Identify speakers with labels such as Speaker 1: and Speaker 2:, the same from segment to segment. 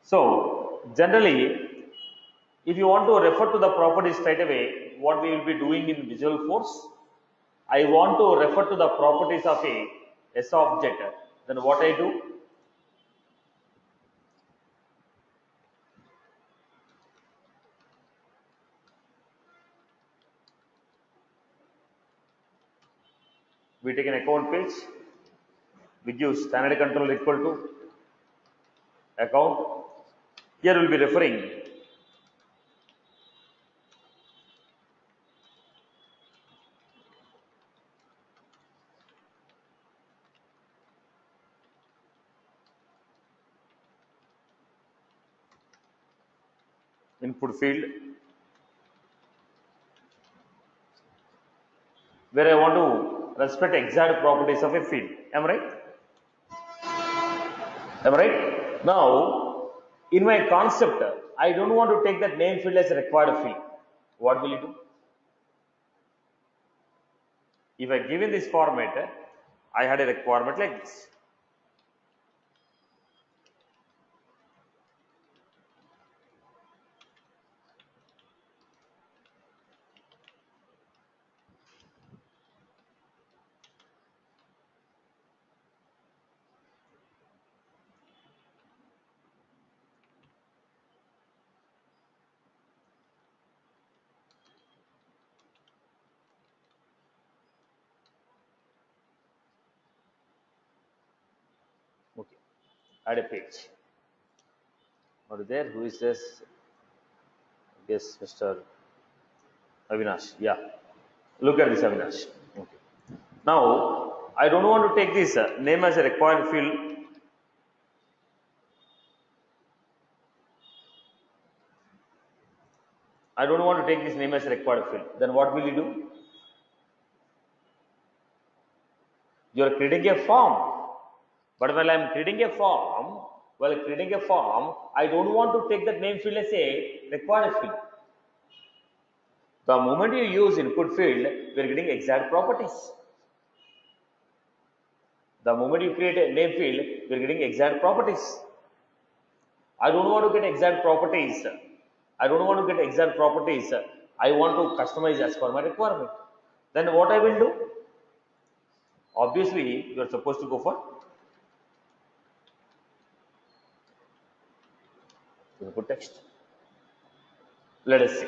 Speaker 1: So generally, if you want to refer to the property straight away, what we will be doing in Visual Force, I want to refer to the properties of a S object. Then what I do? We take an account page. We give standard control equal to account. Here we will be referring input field where I want to respect exact properties of a field. Am I right? Am I right? Now, in my concept, I don't want to take that name field as a required field. What will you do? If I give in this format, I had a requirement like this. Okay, add a page. Are there? Who is this? Yes, Mr. Avinash. Yeah. Look at this, Avinash. Okay. Now, I don't want to take this name as a required field. I don't want to take this name as a required field. Then what will you do? You are creating a form. But while I am creating a form, I don't want to take that name field as a required field. The moment you use input field, we are getting exact properties. The moment you create a name field, we are getting exact properties. I don't want to get exact properties. I want to customize as per my requirement. Then what I will do? Obviously, you are supposed to go for input text. Let us see.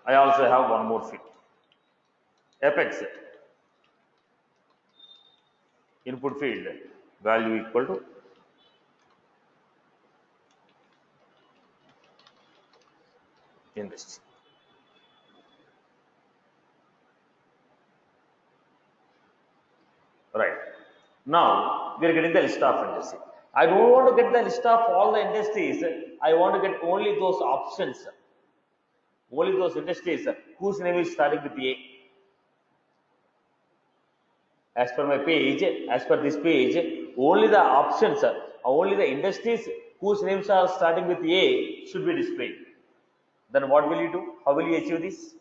Speaker 1: I also have one more field. Apex input field value equal to industry. Right. Now we are getting the list of industry. I don't want to get the list of all the industries. I want to get only those options, only those industries whose name is starting with A. As per my page, as per this page, only the options, only the industries whose names are starting with A should be displayed. Then what will you do? How will you achieve this?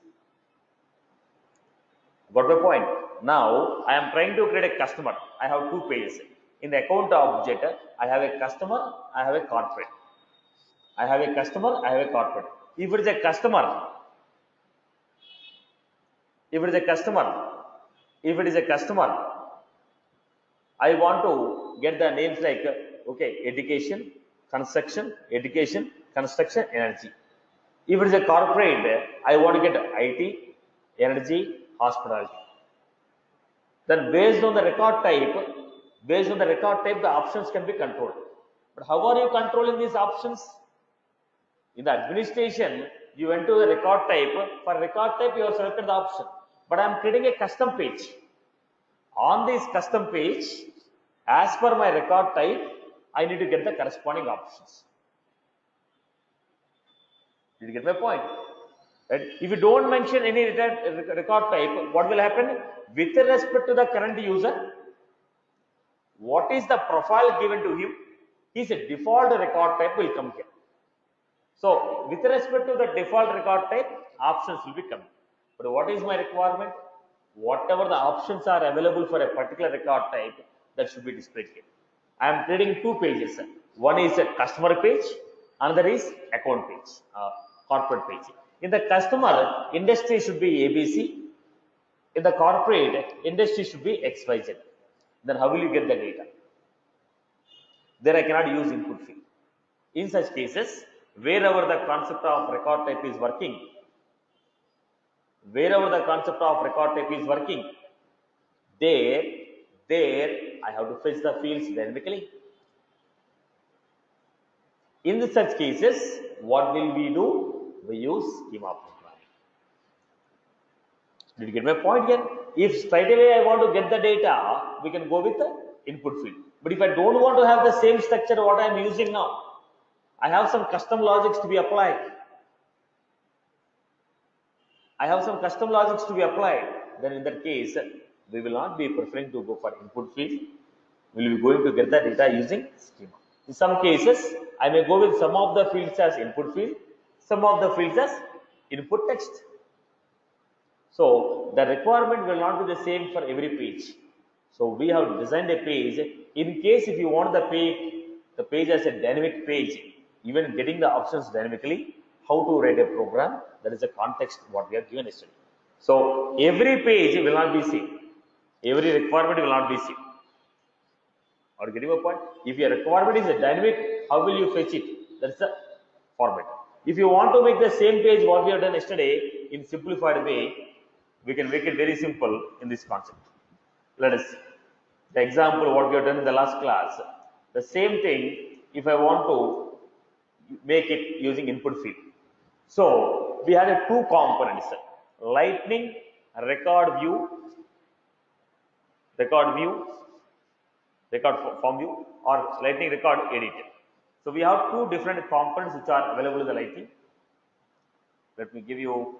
Speaker 1: Got my point? Now I am trying to create a customer. I have two pages. In the account object, I have a customer, I have a corporate. I have a customer, I have a corporate. If it is a customer, I want to get the names like education, construction, energy. If it is a corporate, I want to get IT, energy, hospitality. Then based on the record type, the options can be controlled. But how are you controlling these options? In the administration, you went to the record type. For record type, you have selected the option. But I am creating a custom page. On this custom page, as per my record type, I need to get the corresponding options. Did you get my point? Right? If you don't mention any record type, what will happen? With respect to the current user, what is the profile given to him? His default record type will come here. So, with respect to the default record type, options will be coming. But what is my requirement? Whatever the options are available for a particular record type, that should be displayed here. I am creating two pages. One is a customer page, Another is account page, corporate page. In the customer, industry should be ABC. In the corporate, industry should be XYZ. Then how will you get the data? There I cannot use input field. In such cases, wherever the concept of record type is working, there I have to fetch the fields dynamically. In such cases, what will we do? We use schema programming. Did you get my point here? If straight away I want to get the data, we can go with the input field. But if I don't want to have the same structure what I am using now, I have some custom logics to be applied. Then in that case, we will not be preferring to go for input field. We will be going to get the data using schema. In some cases, I may go with some of the fields as input field, some of the fields as input text. So the requirement will not be the same for every page. So we have designed a page. In case if you want the page as a dynamic page, even getting the options dynamically, how to write a program, that is the context what we have given yesterday. So every page will not be same. Every requirement will not be same. Are you getting my point? If your requirement is a dynamic, how will you fetch it? That's the format. If you want to make the same page what we have done yesterday in simplified way, we can make it very simple in this concept. Let us see. The example what we have done in the last class. The same thing if I want to make it using input field. So we had two components, lightning record form view or lightning record editor. So we have two different components which are available in the lightning. Let me give you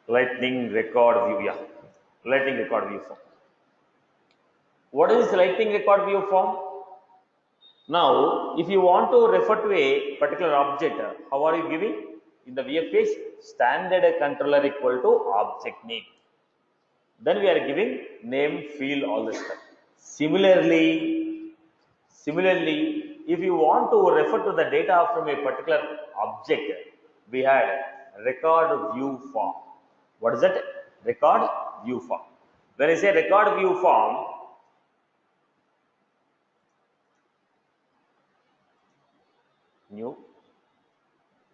Speaker 1: lightning record view. Yeah, lightning record view form. What is lightning record view form? Now, if you want to refer to a particular object, how are you giving? In the VF page, standard controller equal to object name. Then we are giving name, field, all this stuff. Similarly, if you want to refer to the data from a particular object, we had record view form. What is that? Record view form. When I say record view form, new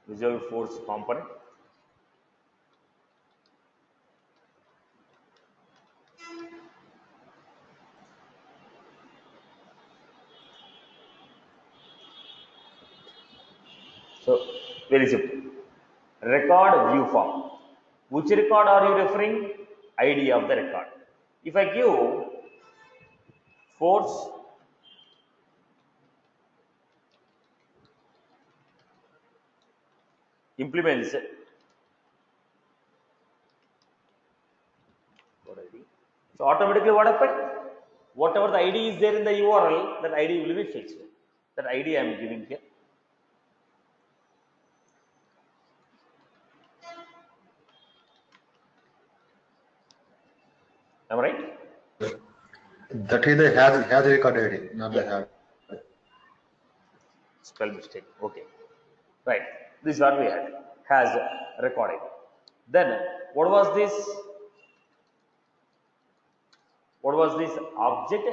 Speaker 1: Visual Force component. So very simple. Record view form. Which record are you referring? ID of the record. If I give force implements so automatically what happened? Whatever the ID is there in the URL, that ID will be fixed. That ID I am giving here. Am I right?
Speaker 2: That is the has record ID, not the have.
Speaker 1: Spell mistake. Okay. Right. This is what we had. Has record ID. Then what was this? What was this object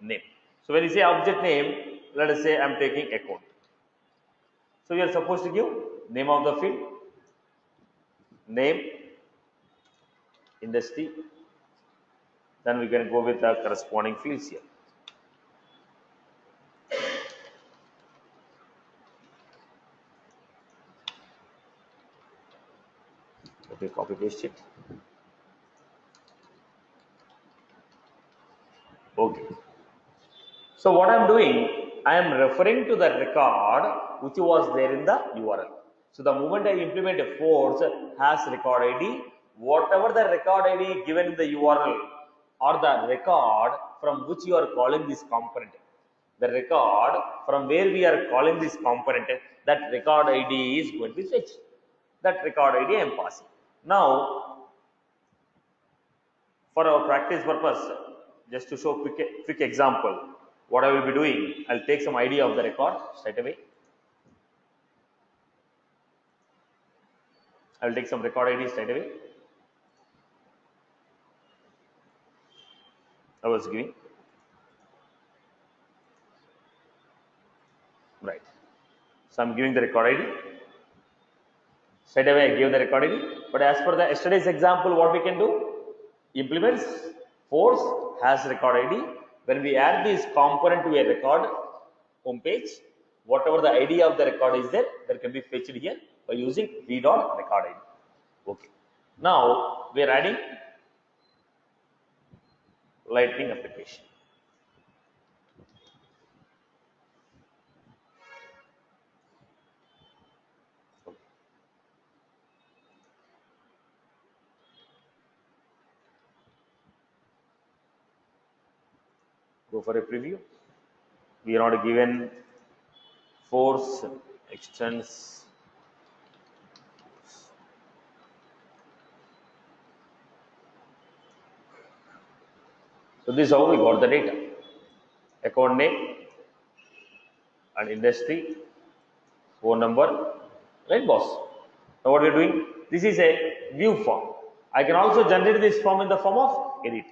Speaker 1: name? So when you say object name, let us say I am taking account. So you are supposed to give name of the field, name, industry. Then we can go with the corresponding fields here. Okay, copy paste it. Okay. So what I am doing, I am referring to the record which was there in the URL. So the moment I implement a force has record ID, whatever the record ID given in the URL or the record from which you are calling this component, the record from where we are calling this component, that record ID is going to be fetched. That record ID I am passing. Now, for our practice purpose, just to show quick example, what I will be doing, I'll take some ID of the record straight away. I'll take some record ID straight away. I was giving. Right. So I'm giving the record ID. Straight away I give the record ID. But as per the yesterday's example, what we can do? Implements force has record ID. When we add this component to a record home page, whatever the ID of the record is there, that can be fetched here by using v.record ID. Okay. Now we are adding Lightning application. Go for a preview. We are not given force extends. So this is how we got the data. Account name and industry, phone number, right boss? Now what we are doing, this is a view form. I can also generate this form in the form of edit.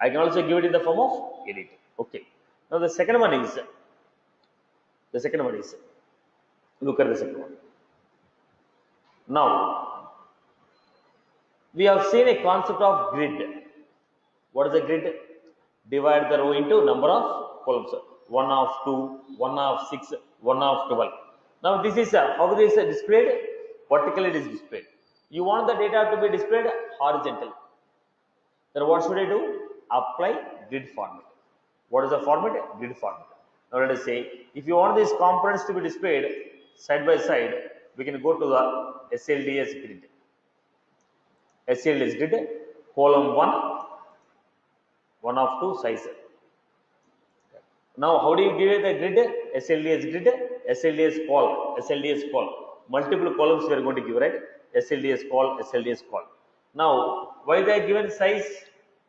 Speaker 1: I can also give it in the form of edit. Okay. Now the second one is, look at the second one. Now, we have seen a concept of grid. What is a grid? Divide the row into number of columns. 1 of 2, 1 of 6, 1 of 12. Now this is how this is displayed. Vertically it is displayed. You want the data to be displayed horizontally. Then what should I do? Apply grid format. What is the format? Grid format. Now let us say, if you want these components to be displayed side by side, we can go to the SLDS grid. SLDS grid, column 1 of 2 size. Now how do you give it the grid? SLDS grid, SLDS call. Multiple columns we are going to give, right? SLDS call. Now why they are given size?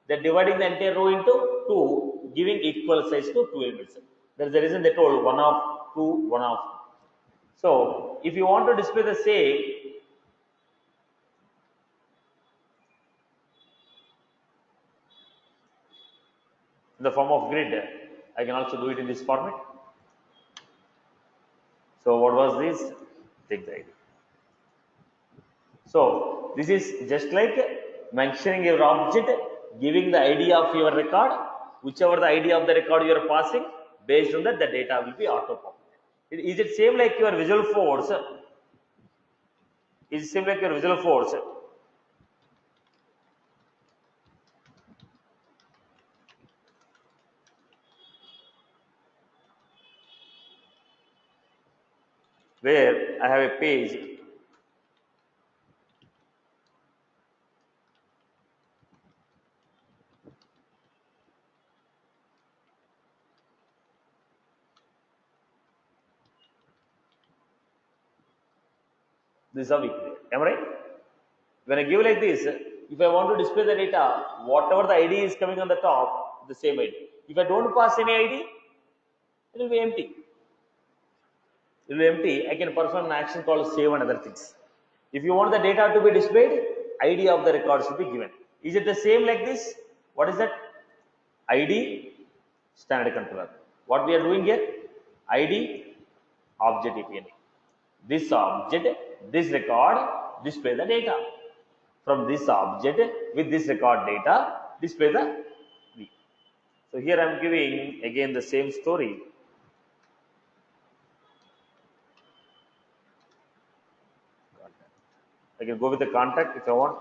Speaker 1: They are dividing the entire row into 2, giving equal size to 2 elements. That is the reason they told 1 of 2, 1 of 2. So if you want to display the same, in the form of grid, I can also do it in this format. So what was this? Take the ID. So this is just like mentioning your object, giving the ID of your record, whichever the ID of the record you are passing, based on that the data will be auto-populated. Is it same like your Visual Force? Is it same like your Visual Force? Where I have a page. This is how we create. Am I right? When I give like this, if I want to display the data, whatever the ID is coming on the top, the same ID. If I don't pass any ID, it will be empty. It will be empty. I can perform an action called save and other things. If you want the data to be displayed, ID of the record should be given. Is it the same like this? What is that? ID standard controller. What we are doing here? ID object API. This object, this record, display the data. From this object with this record data, display the V. So here I am giving again the same story. I can go with the contact if I want.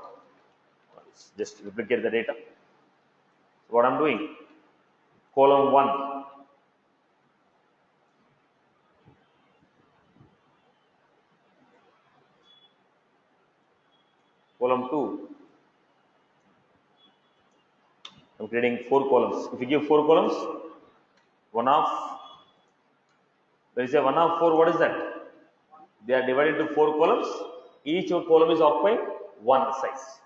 Speaker 1: Just replicate the data. So what I am doing? Column 1. Column 2. I am creating 4 columns. If you give 4 columns, 1 of, when you say 1 of 4, what is that? They are divided into 4 columns. Each column is occupying one size.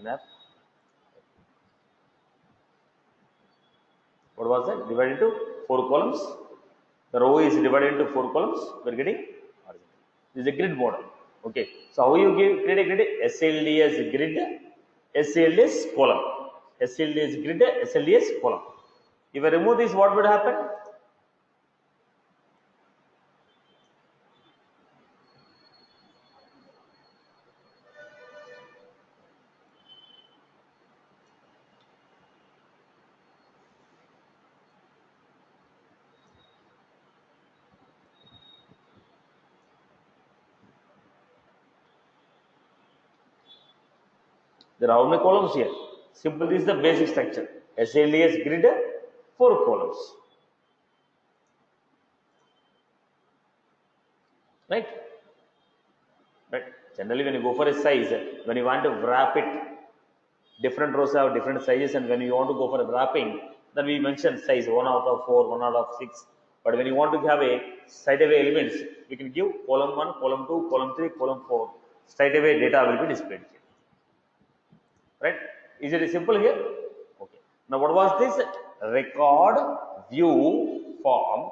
Speaker 1: NR. What was that? Divided into 4 columns. The row is divided into 4 columns. We are getting horizontal. This is a grid model. Okay. So how you create a grid? SLD as grid, SLD as column. SLD as grid, SLD as column. If I remove this, what would happen? There are how many columns here? Simple, this is the basic structure. SLDS grid, 4 columns. Right? Right. Generally, when you go for a size, when you want to wrap it, different rows have different sizes, and when you want to go for a wrapping, then we mention size 1 out of 4, 1 out of 6. But when you want to have a straight away elements, we can give column 1, column 2, column 3, column 4. Straight away data will be displayed here. Right? Is it simple here? Okay. Now, what was this record view form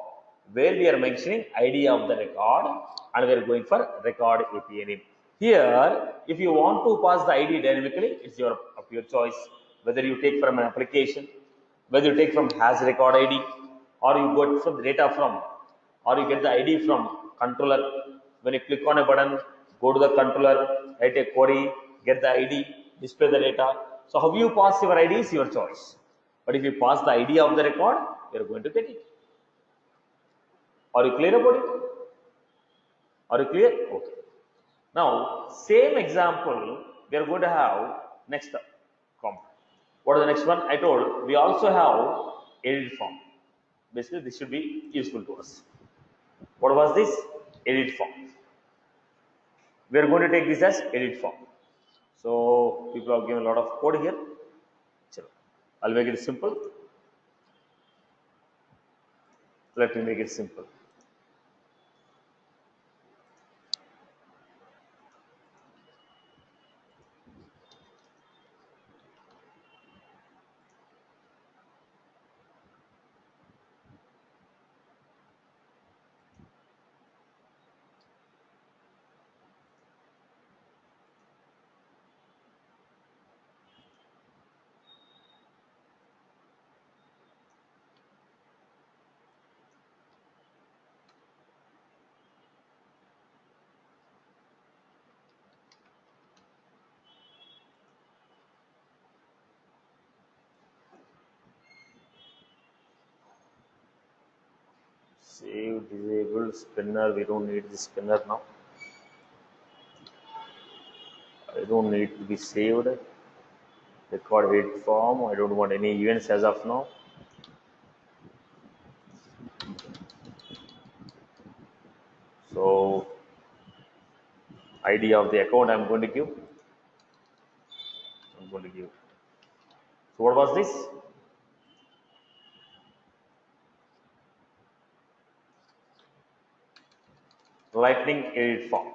Speaker 1: where we are mentioning ID of the record and we are going for record API name. Here, if you want to pass the ID dynamically, it's of your choice. Whether you take from an application, whether you take from has record ID, or you get from the data from, or you get the ID from controller. When you click on a button, go to the controller, write a query, get the ID, display the data. So how you pass your ID is your choice. But if you pass the ID of the record, you are going to get it. Are you clear about it? Are you clear? Okay. Now, same example we are going to have next component. What is the next one? I told we also have edit form. Basically, this should be useful to us. What was this? Edit form. We are going to take this as edit form. So people have given a lot of code here. I'll make it simple. Let me make it simple. Save, disable, spinner. We don't need the spinner now. I don't need to be saved. Record edit form. I don't want any events as of now. So ID of the account I'm going to give. So what was this? Lightning edit form.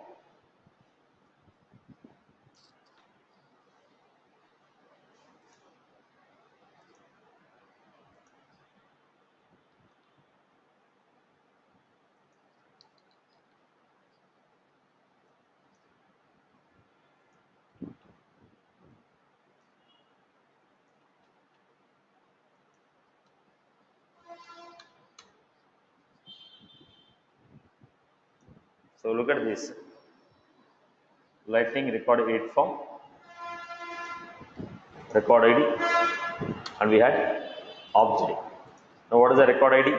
Speaker 1: So look at this. Lightning record edit form, record ID, and we had object. Now what is the record ID?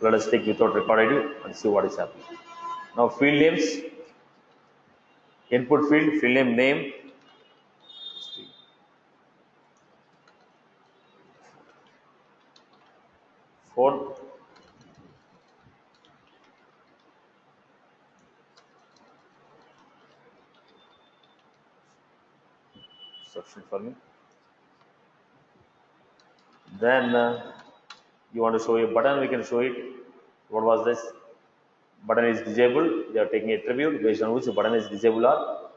Speaker 1: Let us take without record ID and see what is happening. Now field names, input field name, phone, section for me. Then you want to show a button, we can show it. What was this? Button is disabled. They are taking attribute based on which the button is disabled or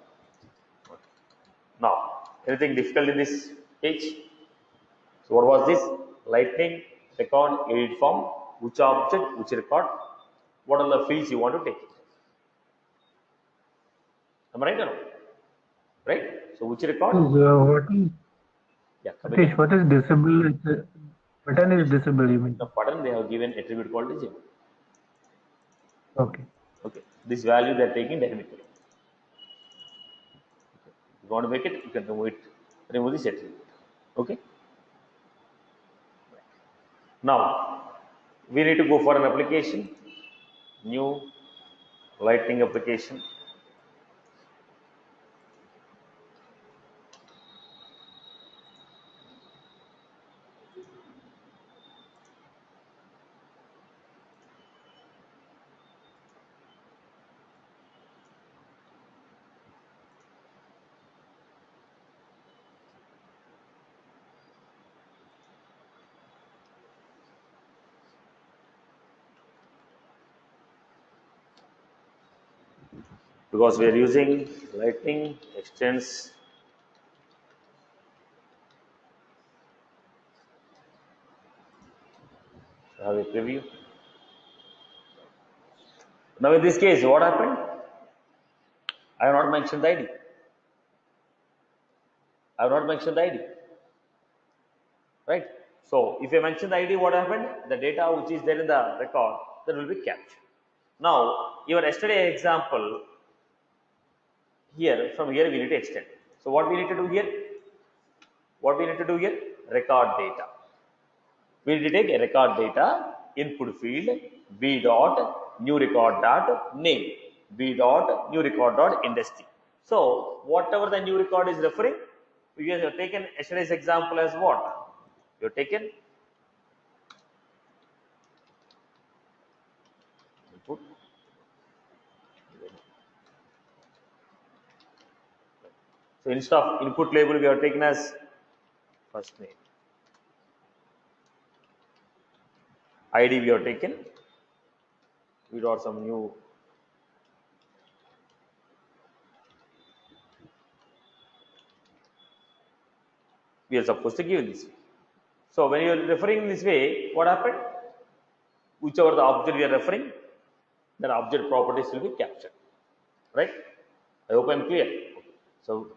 Speaker 1: Now, anything difficult in this page? So what was this? Lightning, record, edit form, which object, which record, what are the fields you want to take? Am I right or no? Right? So which record?
Speaker 3: What is
Speaker 1: Yeah, come
Speaker 3: Satish,
Speaker 1: again.
Speaker 3: what is disable? Button is disable, you mean?
Speaker 1: The button they have given attribute called disable.
Speaker 3: Okay.
Speaker 1: Okay, this value they are taking dynamically. If you want to make it, you can remove it, remove this attribute. Okay. Now we need to go for an application, new lightning application. Because we are using lightning extends have a preview. Now in this case, what happened? I have not mentioned the ID. I have not mentioned the ID. Right? So if I mention the ID, what happened? The data which is there in the record, that will be captured. Now, your yesterday example, here, from here we need to extend. So what we need to do here? What we need to do here? Record data. We need to take a record data input field b dot new record dot name, b dot new record dot industry. So whatever the new record is referring, we have taken yesterday's example as what? You have taken input. So instead of input label, we have taken as first name. ID we have taken. We got some new we are supposed to give this way. So when you are referring this way, what happened? Whichever the object we are referring, that object properties will be captured. Right? I hope I am clear. Okay. So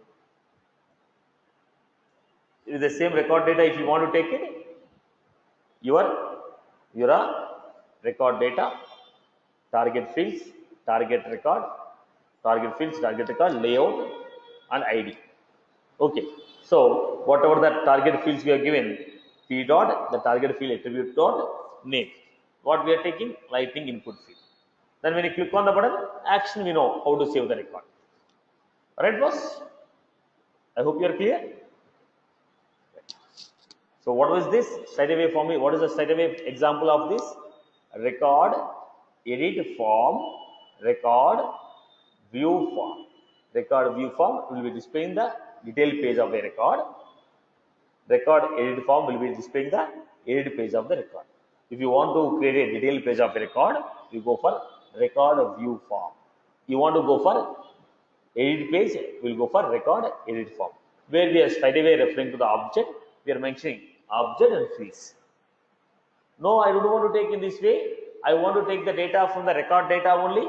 Speaker 1: with the same record data, if you want to take it, your record data, target fields, target record, target fields, target record, layout, and ID. Okay. So whatever the target fields we are given, p dot the target field attribute dot name. What we are taking? Lightning input field. Then when you click on the button, action we know how to save the record. Alright, boss? I hope you are clear. So what was this? Straight away for me. What is the straight away example of this? Record, edit form, record, view form. Record view form will be displaying the detailed page of a record. Record edit form will be displaying the edit page of the record. If you want to create a detailed page of a record, you go for record view form. You want to go for edit page, we will go for record edit form. Where we are straight away referring to the object, we are mentioning object and fields. No, I don't want to take in this way. I want to take the data from the record data only.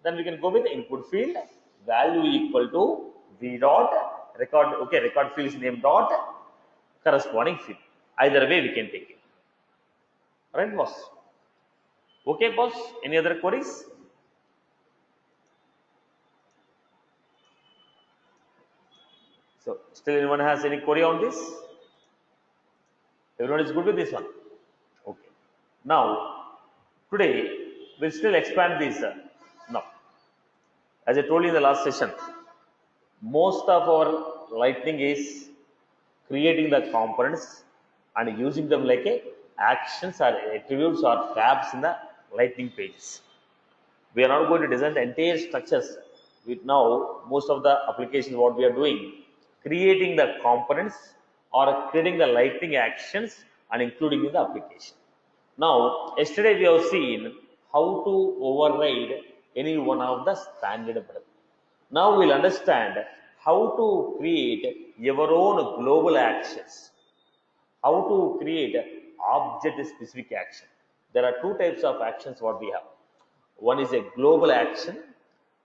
Speaker 1: Then we can go with the input field value equal to v dot record. Okay, record field is name dot corresponding field. Either way we can take it. Alright, boss. Okay, boss. Any other queries? So, still anyone has any query on this? Everyone is good with this one? Okay. Now, today we'll still expand this. Now, as I told you in the last session, most of our lightning is creating the components and using them like a actions or attributes or tabs in the lightning pages. We are not going to design the entire structures. With now, most of the applications, what we are doing, creating the components or creating the lightning actions and including in the application. Now, yesterday we have seen how to override any one of the standard button. Now we'll understand how to create your own global actions, how to create object specific action. There are two types of actions what we have. One is a global action,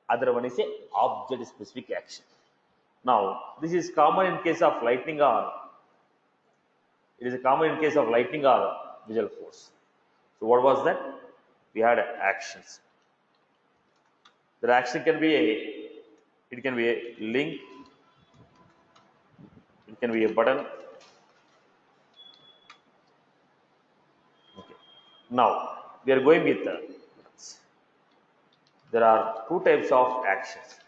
Speaker 1: other one is a object specific action. Now this is common in case of lightning or it is common in case of lightning or visual force. So what was that? We had actions. The action can be it can be a link, it can be a button. Okay. Now we are going with there are two types of actions.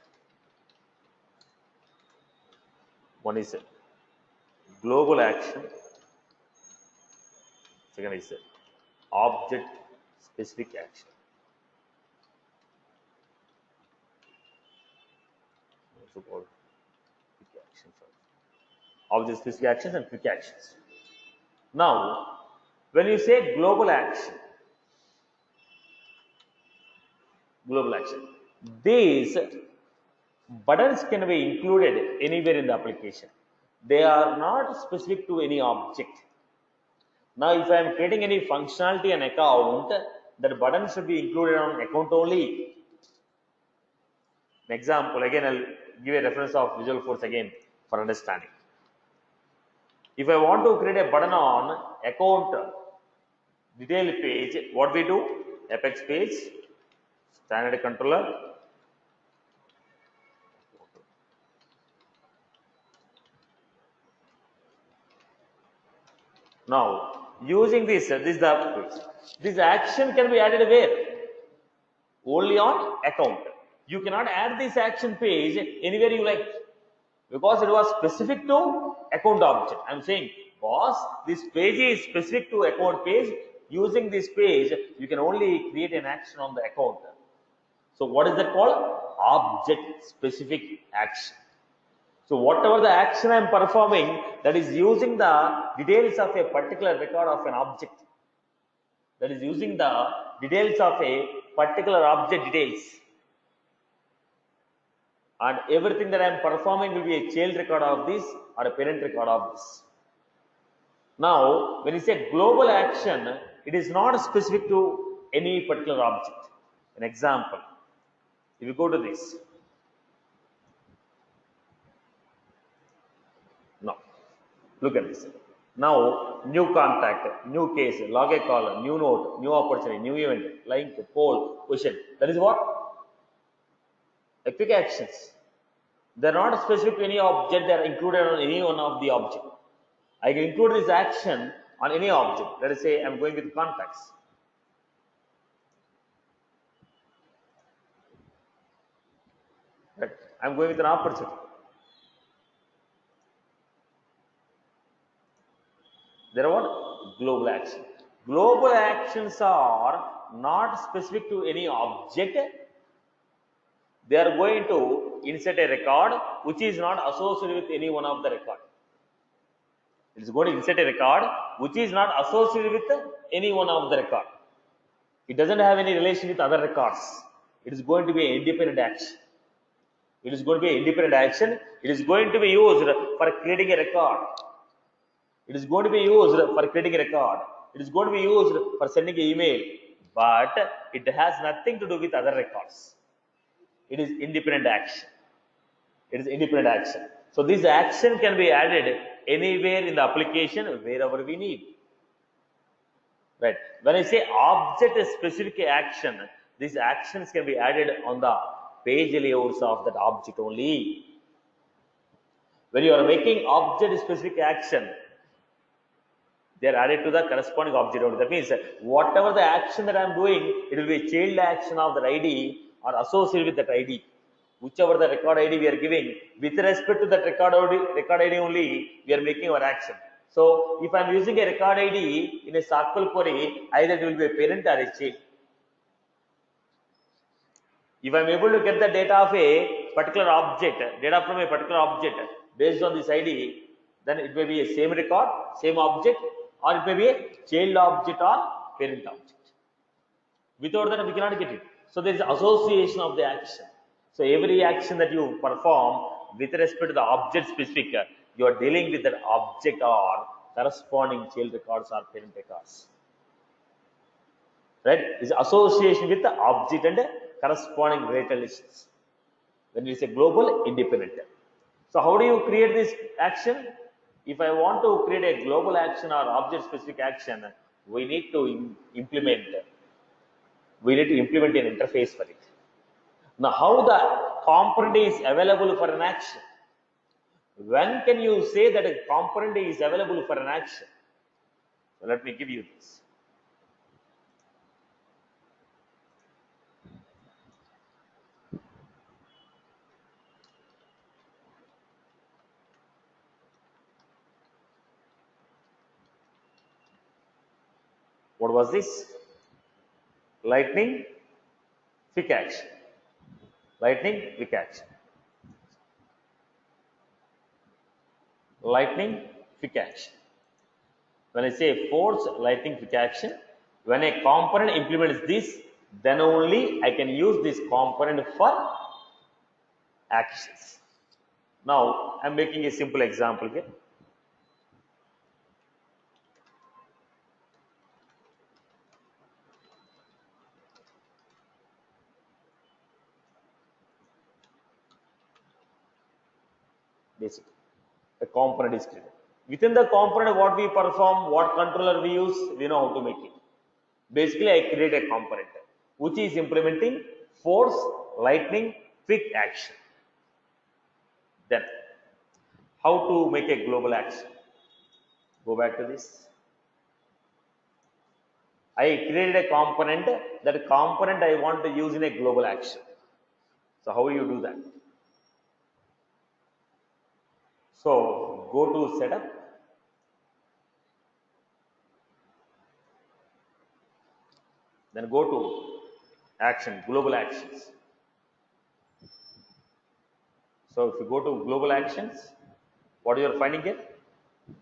Speaker 1: One is a global action, second is a object specific action. Also called quick actions. Object specific actions and quick actions. Now when you say global action, these buttons can be included anywhere in the application. They are not specific to any object. Now if I am creating any functionality and account, that button should be included on account only. An example, again I'll give a reference of Visual Force again for understanding. If I want to create a button on account detail page, what we do? Apex page, standard controller, now using this is the page. This action can be added where? Only on account. You cannot add this action page anywhere you like, because it was specific to account object. I'm saying, boss, this page is specific to account page. Using this page, you can only create an action on the account. So what is that called? Object specific action. So whatever the action I am performing, that is using the details of a particular record of an object. That is using the details of a particular object details. And everything that I am performing will be a child record of this or a parent record of this. Now, when you say global action, it is not specific to any particular object. An example, if you go to this, now look at this. Now, new contact, new case, log a call, new note, new opportunity, new event, link, poll, question. That is what? A quick actions. They are not specific to any object, they are included on any one of the object. I can include this action on any object. Let us say I am going with contacts. Right. I am going with an opportunity. There are what? Global actions. Global actions are not specific to any object. They are going to insert a record which is not associated with any one of the record. It is going to insert a record which is not associated with any one of the record. It doesn't have any relation with other records. It is going to be an independent action. It is going to be an independent action. It is going to be used for creating a record. It is going to be used for creating a record. It is going to be used for sending an email. But it has nothing to do with other records. It is independent action. It is independent action. So this action can be added anywhere in the application wherever we need. Right. When I say object specific action, these actions can be added on the page layouts of that object only. When you are making object specific action, they are added to the corresponding object only. That means whatever the action that I am doing, it will be a child action of that ID or associated with that ID. Whichever the record ID we are giving, with respect to that record ID only, we are making our action. So if I am using a record ID in a SQL query, either it will be a parent or a child. If I am able to get the data of a particular object, data from a particular object based on this ID, then it may be a same record, same object, or it may be a child object or parent object. Without that, we cannot get it. So there is association of the action. So every action that you perform, with respect to the object specific, you are dealing with that object or corresponding child records or parent records. Right? It's association with the object and corresponding data lists. When we say global independent. So how do you create this action? If I want to create a global action or object specific action, we need to implement an interface for it. Now how the component is available for an action? When can you say that a component is available for an action? So let me give you this. What was this? Lightning quick action. Lightning quick action. Lightning quick action. When I say force lightning quick action, when a component implements this, then only I can use this component for actions. Now I am making a simple example here. Basically, a component is created. Within the component, what we perform, what controller we use, we know how to make it. Basically, I create a component which is implementing force lightning quick action. Then, how to make a global action? Go back to this. I created a component. That component I want to use in a global action. So how do you do that? So go to setup. Then go to action, global actions. So if you go to global actions, what you are finding here?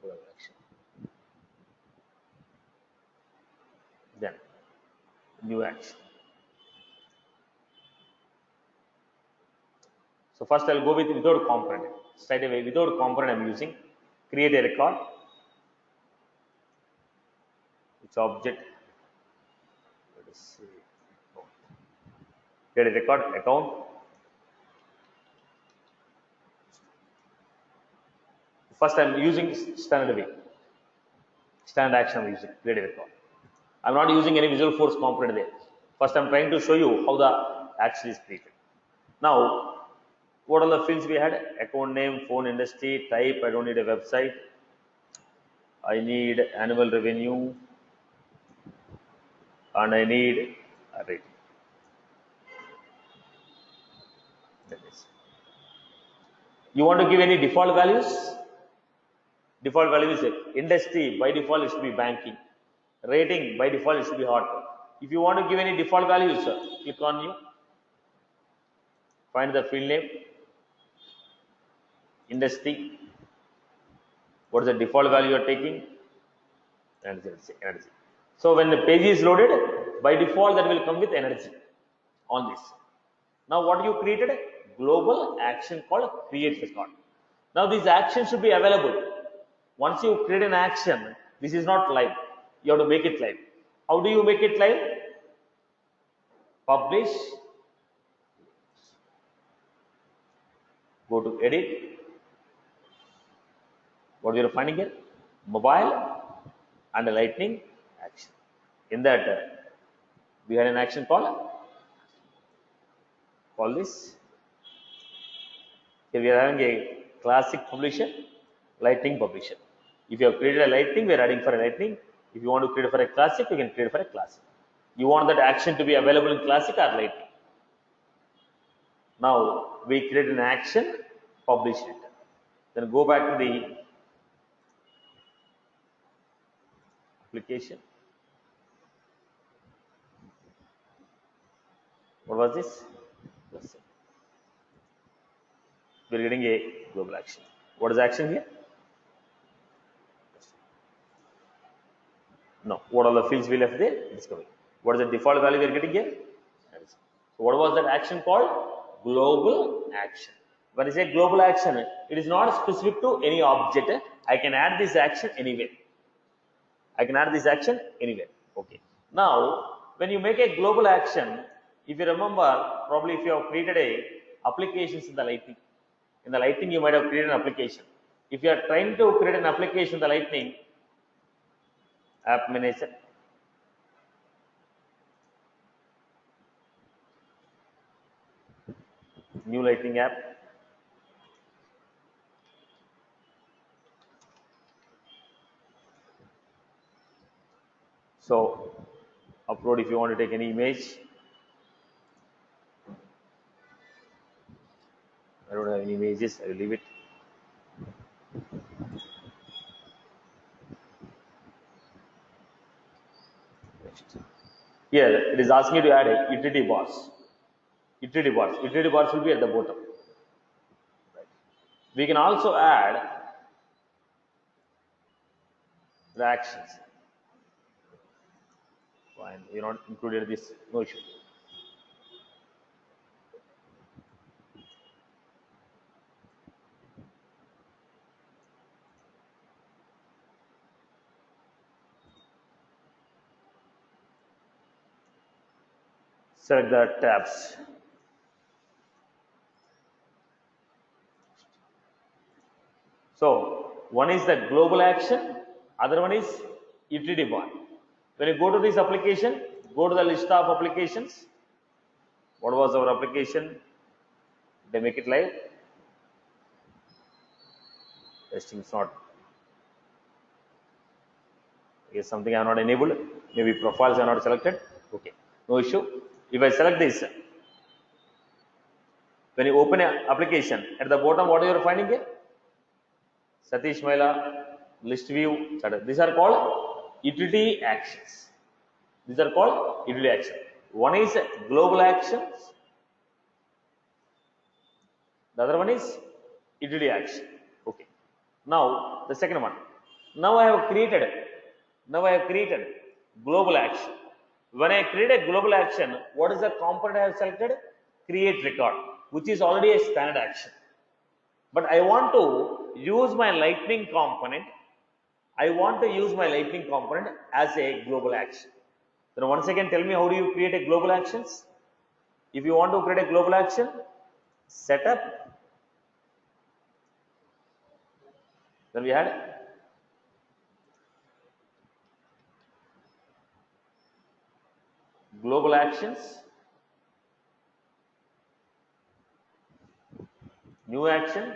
Speaker 1: Global action. Then new action. So first I'll go with without component. Straight away without component I'm using. Create a record. It's object. Let us see. Create a record account. First I'm using standard way. Standard action I'm using. Create a record. I'm not using any Visual Force component there. First I'm trying to show you how the action is created. Now, what are the fields we had? Account name, phone industry, type. I don't need a website. I need annual revenue. And I need a rating. You want to give any default values? Default value is industry, by default it should be banking. Rating, by default it should be auto. If you want to give any default values, click on new. Find the field name. Industry. What is the default value you are taking? Energy. So when the page is loaded, by default that will come with energy on this. Now what you created? Global action called create record. Now this action should be available. Once you create an action, this is not live. You have to make it live. How do you make it live? Publish. Go to edit. What we are finding here? Mobile and a lightning action. In that, we had an action call this. Here we are having a classic publisher, lightning publisher. If you have created a lightning, we are adding for a lightning. If you want to create for a classic, you can create for a classic. You want that action to be available in classic or lightning. Now we create an action, publish it. Then go back to the application. What was this? We are getting a global action. What is action here? No. What are the fields we left there? Discovery. What is the default value we are getting here? So what was that action called? Global action. When I say global action, it is not specific to any object. I can add this action anywhere. I can add this action anywhere. Okay. Now, when you make a global action, if you remember, probably if you have created a applications in the Lightning you might have created an application. If you are trying to create an application in the Lightning, app manager, new Lightning app. So, upload if you want to take any image. I don't have any images, I will leave it. Next. Here it is asking you to add a utility bars. Utility bars. Utility bars will be at the bottom. Right. We can also add the actions. Fine, we not included this, no issue. Select the tabs. So one is the global action, other one is utility bar. When you go to this application, go to the list of applications. What was our application? They make it live. Testing is not. Is something I have not enabled. Maybe profiles are not selected. Okay, no issue. If I select this, when you open an application, at the bottom, what you are finding here? Satish Maila, list view. These are called utility actions. These are called utility actions. One is global actions. The other one is utility action. Okay. Now the second one. Now I have created global action. When I create a global action, what is the component I have selected? Create record, which is already a standard action. But I want to use my Lightning component. I want to use my Lightning component as a global action. Then once again, tell me, how do you create a global actions? If you want to create a global action, setup. Then we had global actions, new action.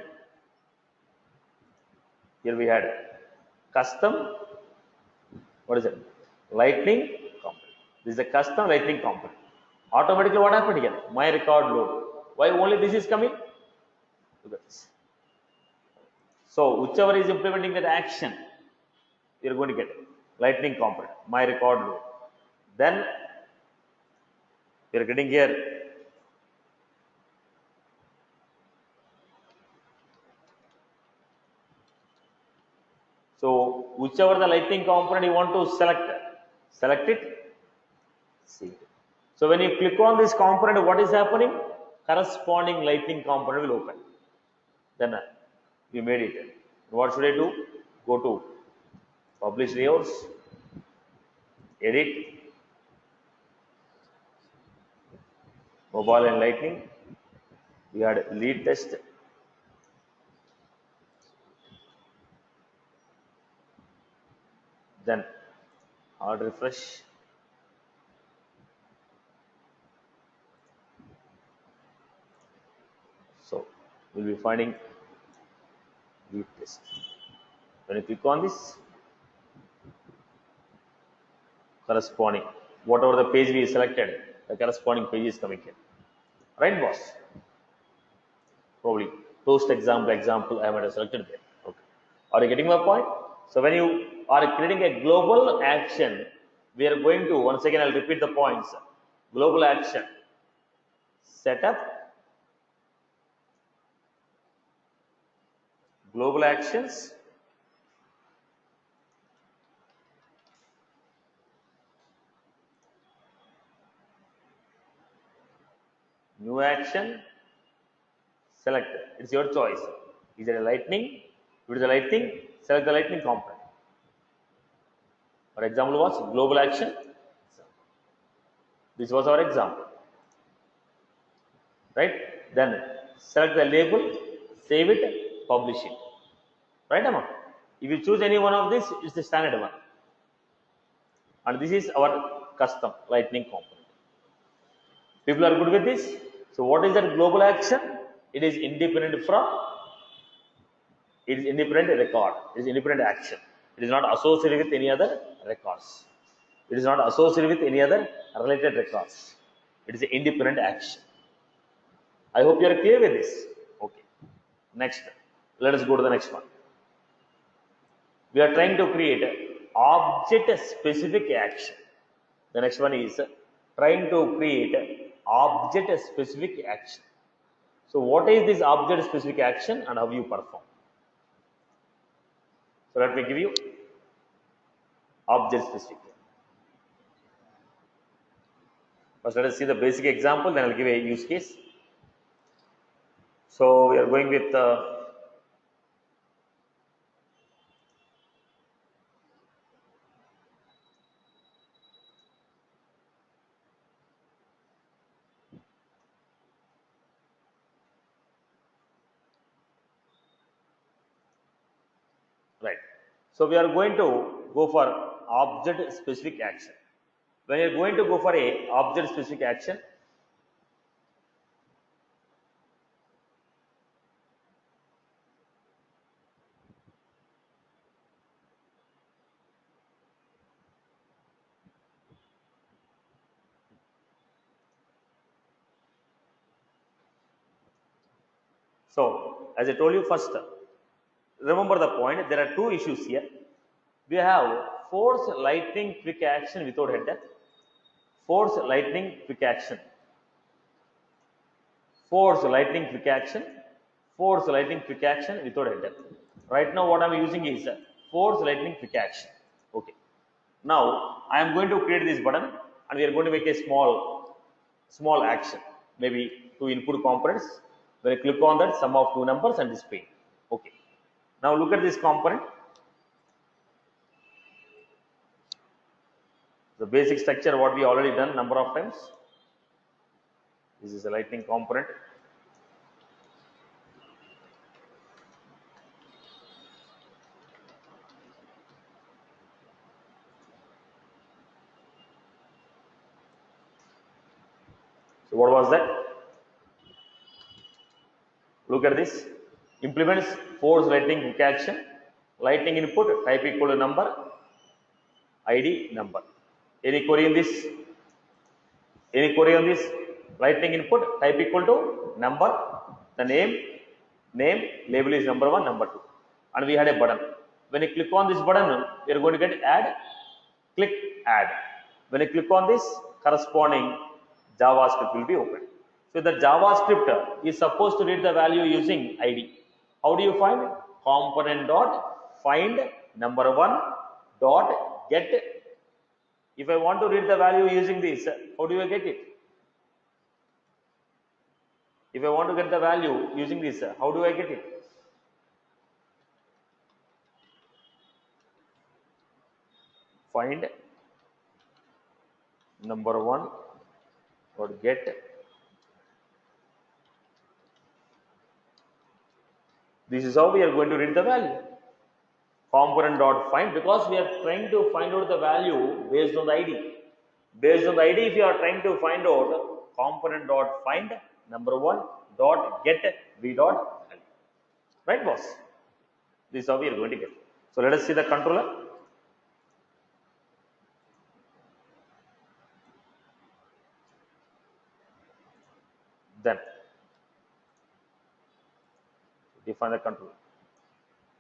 Speaker 1: Here we had custom. What is it? Lightning component. This is a custom Lightning component. Automatically, what happened here? My record load. Why only this is coming? Look at this. So whichever is implementing that action, you are going to get Lightning component, my record load. Then we are getting here so whichever the Lightning component you want to select it, see. So when you click on this component, what is happening? Corresponding Lightning component will open. Then we made it. What should I do? Go to publish layouts, edit, mobile and Lightning. We had lead test. Then hard refresh. So we'll be finding lead test. When you click on this, corresponding, whatever the page we selected, the corresponding page is coming here. Right, boss? Probably toast example I might have selected there. Okay. Are you getting my point? So when you are creating a global action, we are going to, once again I'll repeat the points. Global action, setup, global actions, new action, select. It's your choice. Is it a lightning? If it is a lightning, select the lightning component. Our example was global action. This was our example. Right? Then select the label, save it, publish it. Right, Amma? If you choose any one of these, it's the standard one. And this is our custom lightning component. People are good with this. So what is that global action? It is independent from, it is independent record, it is independent action. It is not associated with any other records. It is not associated with any other related records. It is an independent action. I hope you are clear with this. Okay. Next, let us go to the next one. We are trying to create object specific action. The next one is trying to create object specific action. So what is this object specific action and how you perform? So let me give you object specific. First let us see the basic example, then I will give a use case. So we are going with right. So we are going to go for object specific action. When you are going to go for a object specific action, so as I told you first, remember the point, there are two issues here. We have force lightning quick action without header, force lightning quick action, force lightning quick action, force lightning quick action without header. Right now what I am using is force lightning quick action. Okay. Now I am going to create this button and we are going to make a small action, maybe two input components. When I click on that, sum of two numbers and display. Okay. Now look at this component. The basic structure what we already done number of times. This is a lightning component. So what was that? Look at this. Implements force lightning quick action. Lightning input type equal to number, ID number. Any query in this? Any query on this? Lightning input type equal to number, the name, label is number 1, number 2. And we had a button. When you click on this button, we are going to get add, click add. When you click on this, corresponding JavaScript will be opened. So the JavaScript is supposed to read the value using ID. How do you find? Component dot find number 1 dot get. If I want to read the value using this, how do I get it? If I want to get the value using this, how do I get it? Find number 1 or get. This is how we are going to read the value. Component dot find, because we are trying to find out the value based on the ID. Based on the ID, if you are trying to find out component dot find number 1 dot get v dot value. Right, boss? This is how we are going to get. So let us see the controller. Then define the controller.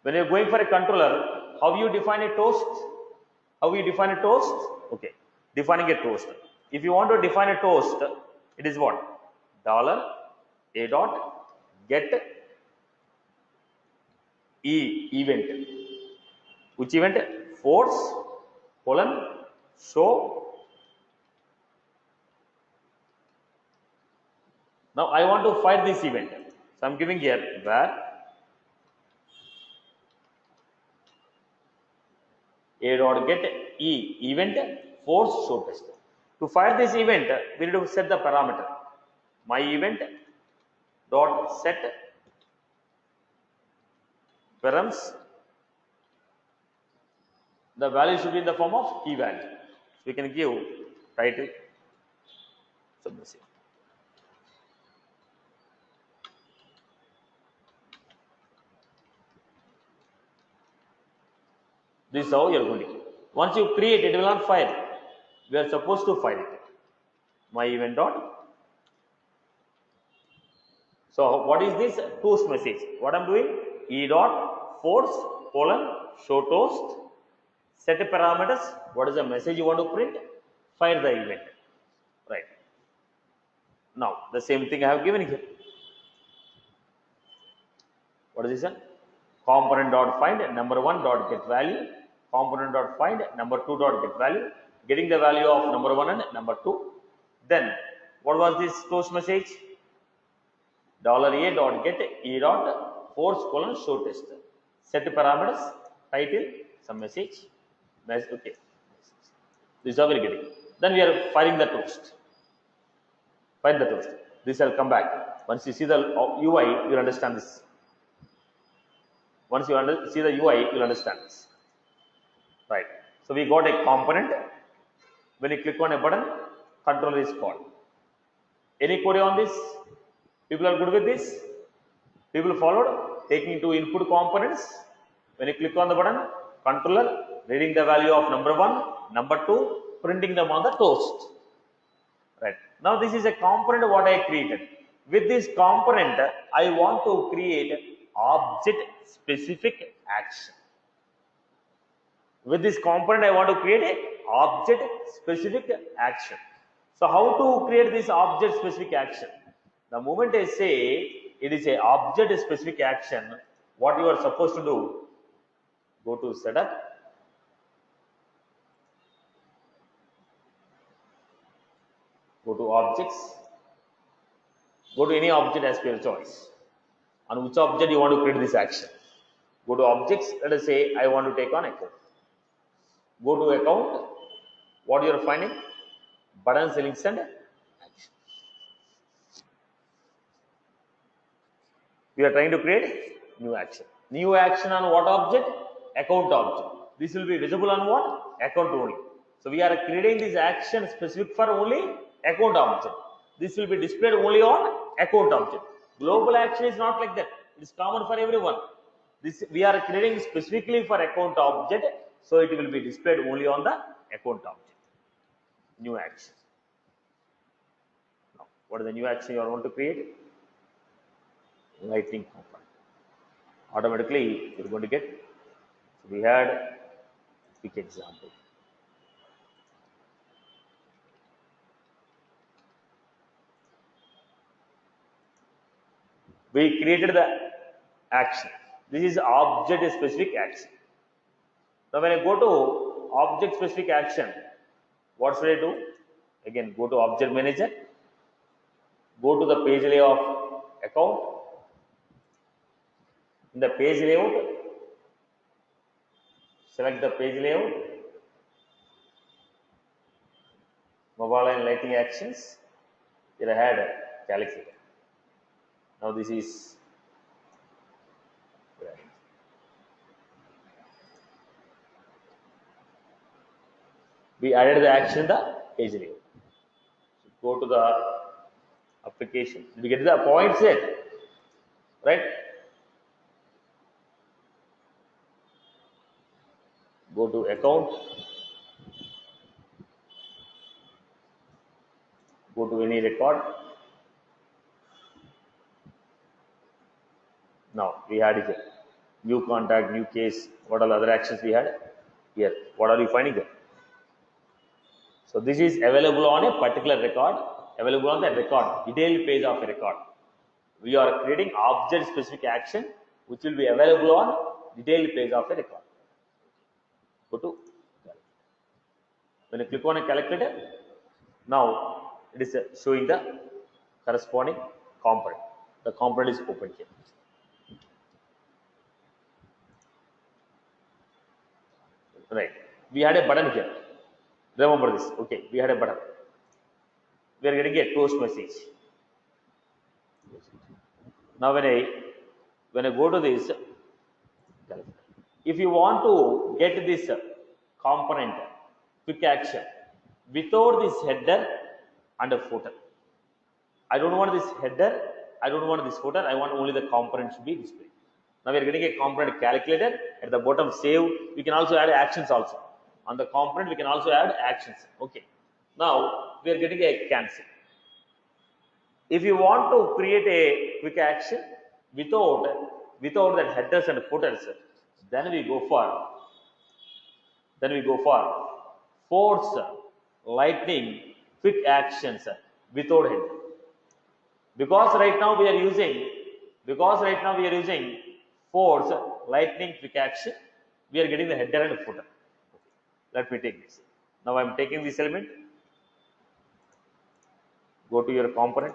Speaker 1: When you are going for a controller, how you define a toast? How you define a toast? Okay, defining a toast. If you want to define a toast, it is what? $a dot get event. Which event? Force colon show. Now I want to find this event. So I'm giving here where a dot get e event force show test. To fire this event, we need to set the parameter. My event dot set params. The value should be in the form of key value. So we can give title submissing. This is how you are going to do. Once you create it, will not fire. We are supposed to fire it. My event dot. So what is this toast message? What I'm doing? E dot force colon show toast. Set a parameters. What is the message you want to print? Fire the event. Right. Now the same thing I have given here. What is this? Component dot find number one dot get value. Component dot find number two dot get value. Getting the value of number one and number two. Then what was this toast message? $a dot get e dot force colon show test. Set parameters, title, some message. Okay. This is how we are getting. Then we are firing the toast. Fire the toast. This will come back. Once you see the UI, you will understand this. Once you see the UI, you will understand this. Right. So we got a component. When you click on a button, controller is called. Any query on this? People are good with this? People followed? Taking two input components. When you click on the button, controller reading the value of number one, number two, printing them on the toast. Right. Now this is a component what I created. With this component, I want to create object specific action. With this component, I want to create a object specific action. So how to create this object specific action? The moment I say it is a object specific action, what you are supposed to do? Go to setup. Go to objects. Go to any object as per your choice. On which object you want to create this action? Go to objects. Let us say I want to take on account. Go to account. What you are finding? Button selection action. We are trying to create new action. New action on what object? Account object. This will be visible on what? Account only. So we are creating this action specific for only account object. This will be displayed only on account object. Global action is not like that. It is common for everyone. This we are creating specifically for account object, so it will be displayed only on the account object. New action. Now, what is the new action you want to create? Lightning component. Automatically, you're going to get. So we had a quick example. We created the action. This is object specific action. Now when I go to object specific action, what should I do? Again, go to object manager, go to the page layout of account. In the page layout, select the page layout, mobile and lighting actions. Here I had a calculator. Now this is we added the action in the page layout. So go to the application. Did we get the point set? Right? Go to account. Go to any record. Now we had here new contact, new case. What are the other actions we had? Here, what are you finding there? So this is available on a particular record, available on the record, detailed page of a record. We are creating object specific action which will be available on detailed page of a record. Go to when you click on a calculator, now it is showing the corresponding component. The component is open here. Right. We had a button here. Remember this. Okay. We had a button. We are getting a toast message. Now when I go to this, if you want to get this component quick action without this header and a footer, I don't want this header, I don't want this footer, I want only the component to be displayed. Now we are getting a component calculator. At the bottom save, we can also add actions also. On the component we can also add actions. Okay. Now we are getting a cancel. If you want to create a quick action without that headers and footers, then we go for force lightning quick actions without header. Because right now we are using force lightning quick action, we are getting the header and footer. Okay. Let me take this. Now I am taking this element. Go to your component.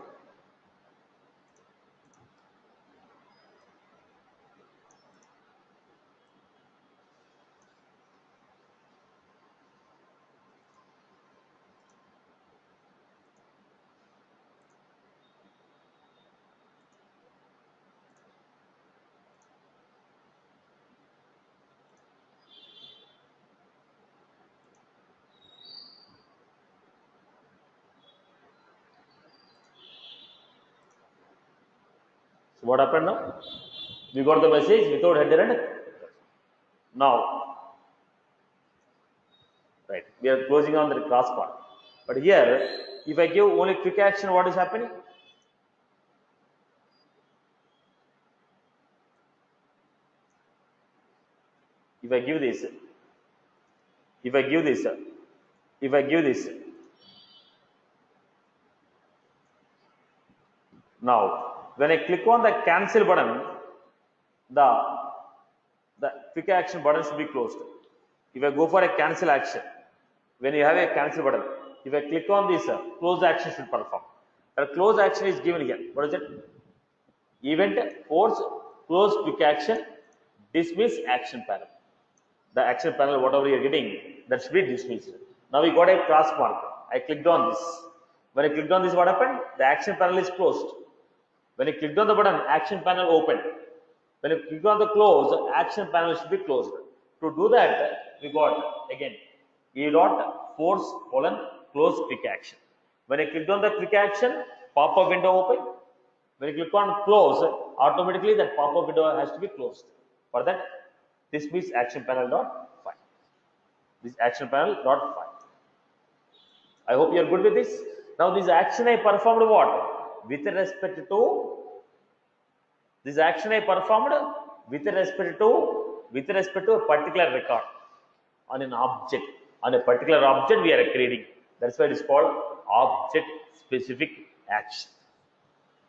Speaker 1: So what happened now? We got the message without header and now, right? We are closing on the class part. But here, if I give only quick action, what is happening? If I give this, now when I click on the cancel button, the quick action button should be closed. If I go for a cancel action, when you have a cancel button, if I click on this, close action should perform. A close action is given here. What is it? Event force close quick action dismiss action panel. The action panel, whatever you are getting, that should be dismissed. Now we got a class mark. I clicked on this. When I clicked on this, what happened? The action panel is closed. When I clicked on the button, action panel opened. When I click on the close, action panel should be closed. To do that, we got again E dot force colon close quick action. When I clicked on the quick action, pop-up window open. When you click on close, automatically that pop-up window has to be closed. For that, dismiss action panel dot file. This action panel dot file. I hope you are good with this. Now this action I performed what? With respect to this action I performed with respect to a particular record on an object. On a particular object we are creating. That's why it is called object specific action.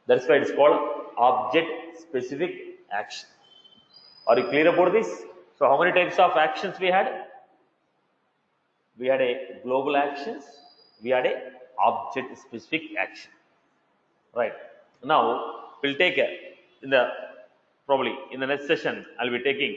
Speaker 1: That's why it is called object specific action. Are you clear about this? So how many types of actions we had? We had a global actions. We had a object specific action. Right. Now we'll take probably in the next session I'll be taking